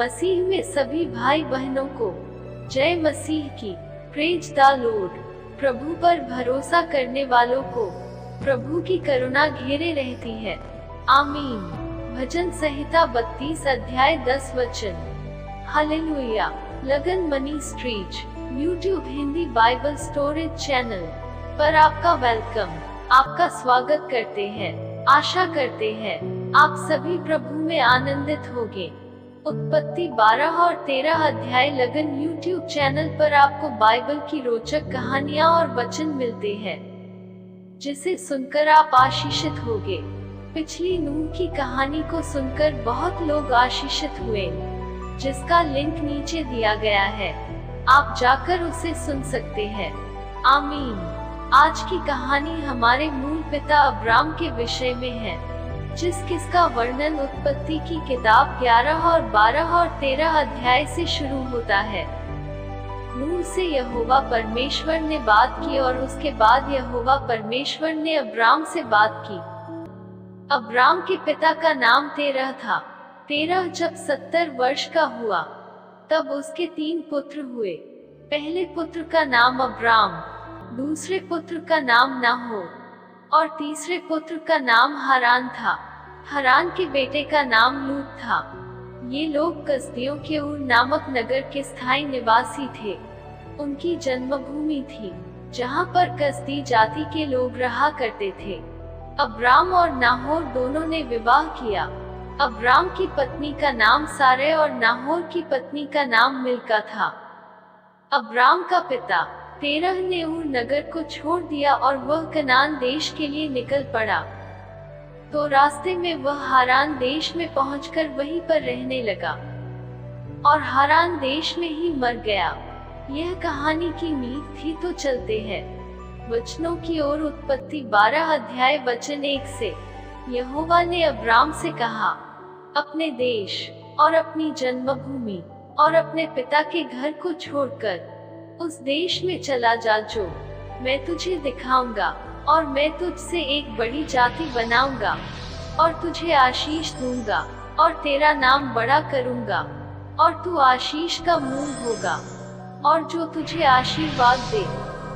मसीह में सभी भाई बहनों को जय मसीह की। Praise the Lord. प्रभु पर भरोसा करने वालों को प्रभु की करुणा घेरे रहती है। आमीन। भजन संहिता 32 अध्याय 10 वचन। हालेलुया। लगन money street YouTube Hindi Bible storage channel पर आपका वेलकम, आपका स्वागत करते हैं। आशा करते हैं आप सभी प्रभु में आनंदित होंगे। उत्पत्ति 12 और 13 अध्याय लगन यूट्यूब चैनल पर आपको बाइबल की रोचक कहानियां और वचन मिलते हैं, जिसे सुनकर आप आशीषित होंगे। पिछली नूह की कहानी को सुनकर बहुत लोग आशीषित हुए, जिसका लिंक नीचे दिया गया है, आप जाकर उसे सुन सकते हैं। आमीन। आज की कहानी हमारे मूल पिता अब्राम के विषय में है, जिसका वर्णन उत्पत्ति की किताब 11 और 12 और 13 अध्याय से शुरू होता है। नूह से यहोवा परमेश्वर ने बात की और उसके बाद यहोवा परमेश्वर ने अब्राम से बात की। अब्राम के पिता का नाम तेरह था। तेरह जब 70 वर्ष का हुआ, तब उसके 3 पुत्र हुए। पहले पुत्र का नाम अब्राम, दूसरे पुत्र का नाम नाहोर और तीसरे पुत्र का नाम हारान था। हारान के बेटे का नाम लूत था। ये लोग कसदियों के ऊर नामक नगर के स्थायी निवासी थे। उनकी जन्मभूमि थी, जहाँ पर कसदी जाति के लोग रहा करते थे। अब्राम और नाहोर दोनों ने विवाह किया। अब्राम की पत्नी का नाम सारे और नाहोर की पत्नी का नाम मिल्का था। अब्राम का पिता तेरह ने ऊर नगर को छोड़ दिया और वह कनान देश के लिए निकल पड़ा। तो रास्ते में वह हारान देश में पहुंचकर वहीं पर रहने लगा और हारान देश में ही मर गया। यह कहानी की नींव थी। तो चलते हैं वचनों की ओर। उत्पत्ति 12 अध्याय वचन 1 से। यहोवा ने अब्राम से कहा, अपने देश और अपनी जन्मभूमि और अपने पिता के घर को छोड़कर उस देश में चला जा जो मैं तुझे दिखाऊंगा, और मैं तुझसे एक बड़ी जाति बनाऊंगा और तुझे आशीष दूंगा और तेरा नाम बड़ा करूंगा और तू आशीष का मूल होगा, और जो तुझे आशीर्वाद दे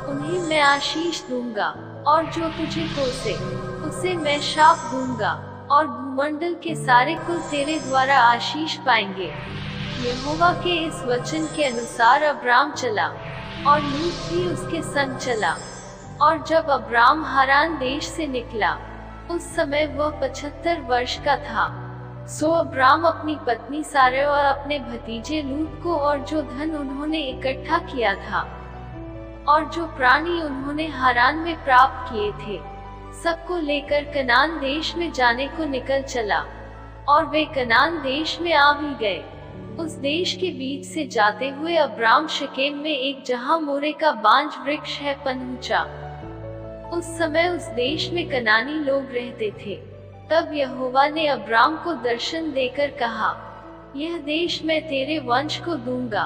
उन्हें मैं आशीष दूंगा, और जो तुझे कोसे उसे मैं शाप दूंगा, और भूमंडल के सारे कुल तेरे द्वारा आशीष पाएंगे। यहोवा के इस वचन के अनुसार अब्राम चला और लूत भी उसके संग चला। और जब अब्राम हारान देश से निकला, उस समय वह 75 वर्ष का था। सो अब्राम अपनी पत्नी सारे और अपने भतीजे लूत को और जो धन उन्होंने इकट्ठा किया था और जो प्राणी उन्होंने हारान में प्राप्त किए थे, सबको लेकर कनान देश में जाने को निकल चला। और वे कनान देश में आ भी गए। उस देश के बीच से जाते हुए अब्राम शकेम में एक जहाँ मोरे का बांज वृक्ष है पहुंचा। उस समय उस देश में कनानी लोग रहते थे। तब यहोवा ने अब्राम को दर्शन देकर कहा, यह देश मैं तेरे वंश को दूंगा।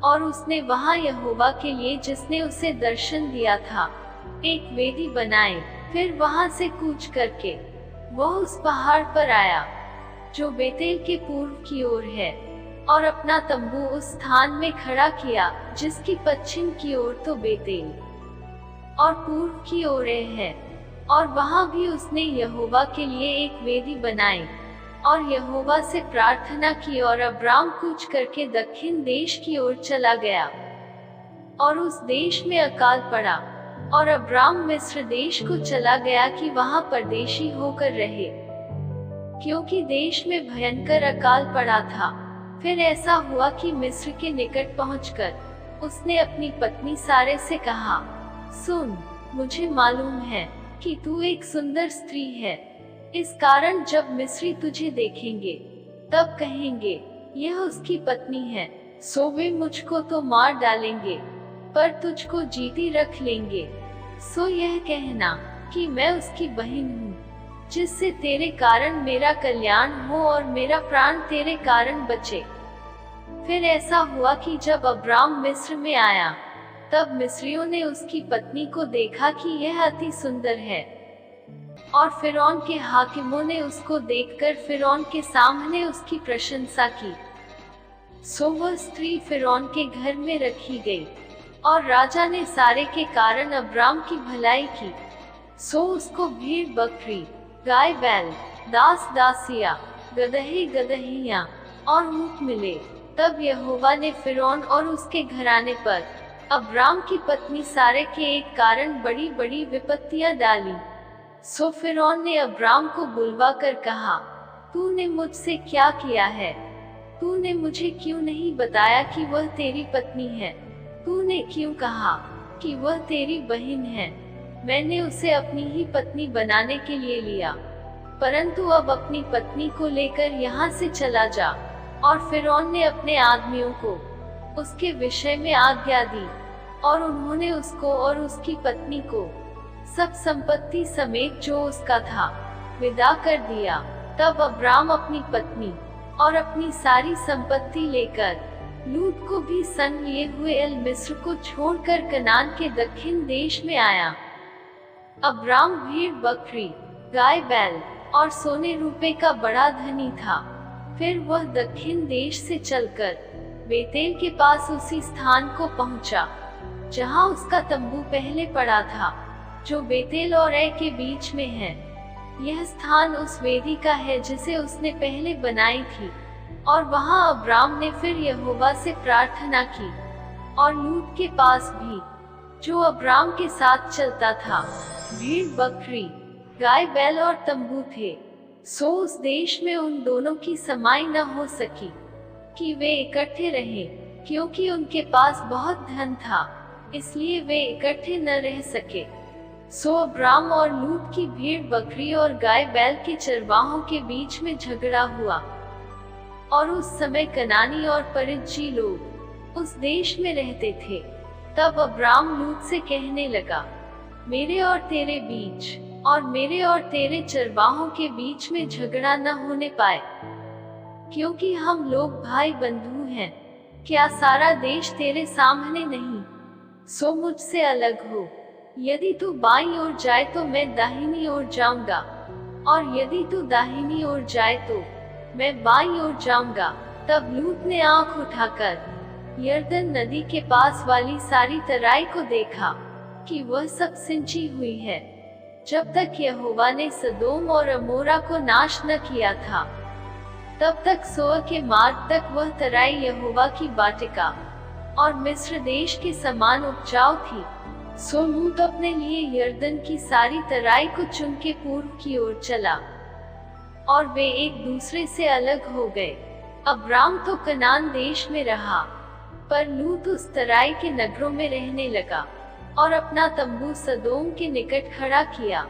और उसने वहाँ यहोवा के लिए, जिसने उसे दर्शन दिया था, एक वेदी बनाई। फिर वहाँ से कूच करके वह उस पहाड़ पर आया जो बेतेल के पूर्व की ओर है, और अपना तंबू उस स्थान में खड़ा किया जिसकी पश्चिम की ओर तो बेतेल और पूर्व की ओरें है। और वहाँ भी उसने यहोवा के लिए एक वेदी बनाई और यहोवा से प्रार्थना की। और अब्राम कूच करके दक्षिण देश की ओर चला गया और उस देश में अकाल पड़ा। और अब्राम मिस्र देश को चला गया कि वहाँ परदेशी होकर रहे, क्योंकि देश में भयंकर अकाल पड़ा था। फिर ऐसा हुआ कि मिस्र के निकट पहुंचकर उसने अपनी पत्नी सारे से कहा, सुन, मुझे मालूम है कि तू एक सुंदर स्त्री है। इस कारण जब मिस्री तुझे देखेंगे तब कहेंगे, यह उसकी पत्नी है। सो वे मुझको तो मार डालेंगे, पर तुझको जीती रख लेंगे। सो यह कहना कि मैं उसकी बहन हूँ, जिससे तेरे कारण मेरा कल्याण हो और मेरा प्राण तेरे कारण बचे। फिर ऐसा हुआ कि जब अब्राम मिस्र में आया, तब मिस्रियों ने उसकी पत्नी को देखा कि यह अति सुंदर है। और फिरौन के हाकिमों ने उसको देखकर फिरौन के सामने उसकी प्रशंसा की। सो वह स्त्री फिरौन के घर में रखी गई, और राजा ने सारे के कारण अब्राम की भलाई की। सो उसको भेड़ बकरी, गाय बैल, दास दासिया, गदहे गदहियां और ऊँट मिले। तब यहोवा ने फिरौन और उसके घराने पर अब्राम की पत्नी सारे के एक कारण बड़ी बड़ी विपत्तियां डाली। सो फिरौन ने अब्राम को बुलवा कर कहा, तूने मुझसे क्या किया है? तूने मुझे क्यों नहीं बताया कि वह तेरी पत्नी है? तूने क्यों कहा कि वह तेरी बहन है? मैंने उसे अपनी ही पत्नी बनाने के लिए लिया। परंतु अब अपनी पत्नी को लेकर यहाँ से चला जा। और फिरौन ने अपने आदमियों को उसके विषय में आज्ञा दी, और उन्होंने उसको और उसकी पत्नी को सब संपत्ति समेत जो उसका था विदा कर दिया। तब अब्राम अपनी पत्नी और अपनी सारी संपत्ति लेकर लूत को भी संग लिए हुए एल मिस्र को छोड़कर कनान के दक्षिण देश में आया। अब्राम भेड़ बकरी, गाय बैल और सोने रुपए का बड़ा धनी था। फिर वह दक्षिण देश से चलकर बेतेल के पास उसी स्थान को पहुंचा जहां उसका तंबू पहले पड़ा था, जो बेतेल और ए के बीच में है। यह स्थान उस वेदी का है जिसे उसने पहले बनाई थी। और वहां अब्राम ने फिर यहोवा से प्रार्थना की, और लूत के पास भी, जो अब्राम के साथ चलता था, भेड़ बकरी, गाय बैल और तंबू थे। सो उस देश में उन दोनों की समाई न हो सकी कि वे इकट्ठे रहे, क्योंकि उनके पास बहुत धन था, इसलिए वे इकट्ठे न रह सके। सो अब्राम और लूत की भेड़ बकरी और गाय बैल के चरवाहों के बीच में झगड़ा हुआ। और उस समय कनानी और परिज्जी लोग उस देश में रहते थे। तब अब्राम लूत से कहने लगा, मेरे और तेरे बीच और मेरे और तेरे चरवाहों के बीच में झगड़ा न होने पाए, क्योंकि हम लोग भाई बंधु हैं। क्या सारा देश तेरे सामने नहीं? सो मुझसे अलग हो। यदि तू बाईं ओर जाए तो मैं दाहिनी ओर जाऊंगा, और यदि तू दाहिनी ओर जाए तो मैं बाईं ओर जाऊंगा। तब लूत ने आंख उठाकर यरदन नदी के पास वाली सारी तराई को देखा कि वह सब सिंची हुई है, जब तक यहोवा ने सदोम और अमोरा को नाश न किया था। तब तक सोअ के मार्ग तक वह तराई यहोवा की वाटिका और मिस्र देश के समान उपजाऊ थी। सो लूत अपने लिए यरदन की सारी तराई को चुन के पूर्व की ओर चला, और वे एक दूसरे से अलग हो गए। अब्राम तो कनान देश में रहा, पर लूत उस तराई के नगरों में रहने लगा, और अपना तंबू सदोम के निकट खड़ा किया।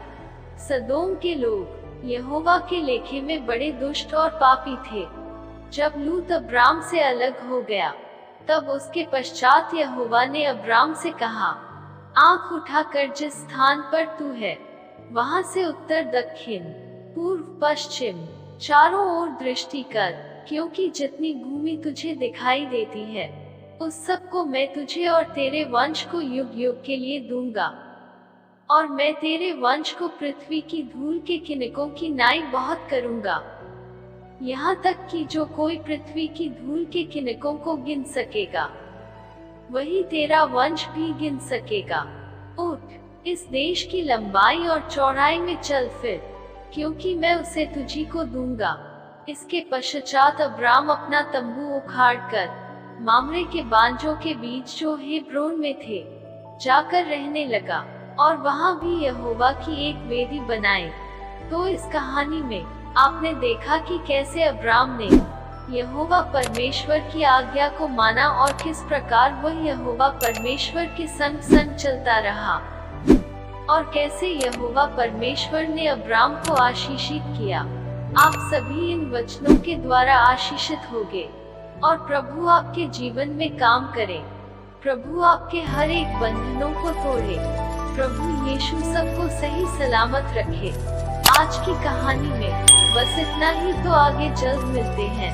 सदोम के लोग यहोवा के लेखे में बड़े दुष्ट और पापी थे। जब लूत अब्राम से अलग हो गया, तब उसके पश्चात यहोवा ने अब्राम से कहा, आंख उठाकर जिस स्थान पर तू है, वहां से उत्तर दक्षिण पूर्व पश्चिम चारों ओर दृष्टि कर, क्योंकि जितनी भूमि तुझे दिखाई देती है, उस सब को मैं तुझे और तेरे वंश को युग युग के लिए दूंगा। और मैं तेरे वंश को पृथ्वी की धूल के किनकों की नाई बहुत करूंगा, यहाँ तक कि जो कोई पृथ्वी की धूल के किनकों को गिन सकेगा, वही तेरा वंश भी गिन सकेगा। उठ, इस देश की लंबाई और चौड़ाई में चल फिर, क्योंकि मैं उसे तुझी को दूंगा। इसके पश्चात अब्राम अपना तंबू उखाड़कर मामरे के बांझों के बीच जो हेब्रोन में थे जाकर रहने लगा, और वहां भी यहोवा की एक वेदी बनाई। तो इस कहानी में आपने देखा कि कैसे अब्राम ने यहोवा परमेश्वर की आज्ञा को माना, और किस प्रकार वह यहोवा परमेश्वर के संग संग चलता रहा, और कैसे यहोवा परमेश्वर ने अब्राम को आशीषित किया। आप सभी इन वचनों के द्वारा आशीषित होगे, और प्रभु आपके जीवन में काम करे। प्रभु आपके हर एक बंधनों को तोड़े। प्रभु यीशु सबको सही सलामत रखे। आज की कहानी में बस इतना ही, तो आगे जल्द मिलते हैं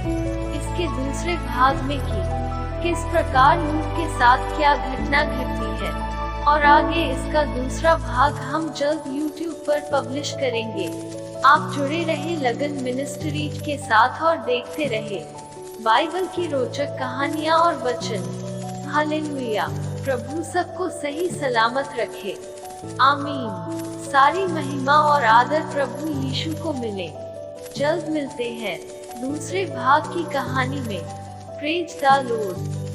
इसके दूसरे भाग में कि किस प्रकार लूत के साथ क्या घटना घटती है, और आगे इसका दूसरा भाग हम जल्द YouTube पर पब्लिश करेंगे। आप जुड़े रहे लगन मिनिस्ट्रीज के साथ और देखते रहे बाइबल की रोचक कहानियाँ और वचन। हालेलुया। प्रभु सबको सही सलामत रखे। आमीन। सारी महिमा और आदर प्रभु यीशु को मिले। जल्द मिलते हैं दूसरे भाग की कहानी में। Praise the Lord.